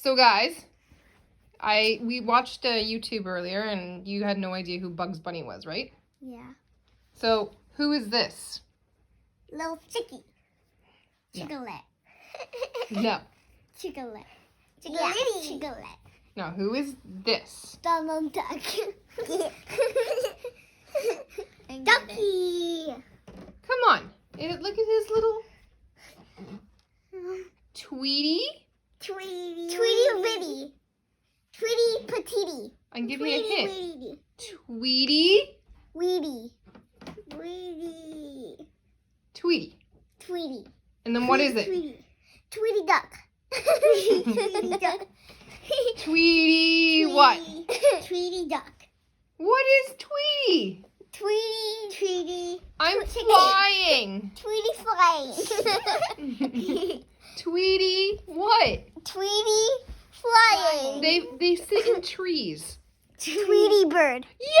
So guys, we watched YouTube earlier, and you had no idea who Bugs Bunny was, right? Yeah. So who is this? Little Chicky. No. Chocolate. No. Chocolate. Yeah. Chocolate. No, who is this? Donald Duck. Ducky. Come on. Look at his little Tweety. Tweety. Tweety Witty. Tweety Petite. I can give you a hint. Tweety. Tweety. Weedy. Tweety. Tweety. Tweety. And then what is it? Tweety. Tweety Duck. Tweety Duck. Tweety what? Tweety Duck. What is Tweety? Tweety. Tweety. I'm flying. Tweety flying. Tweety what? Tweety flying. They sit in trees. Tweety bird. Yes!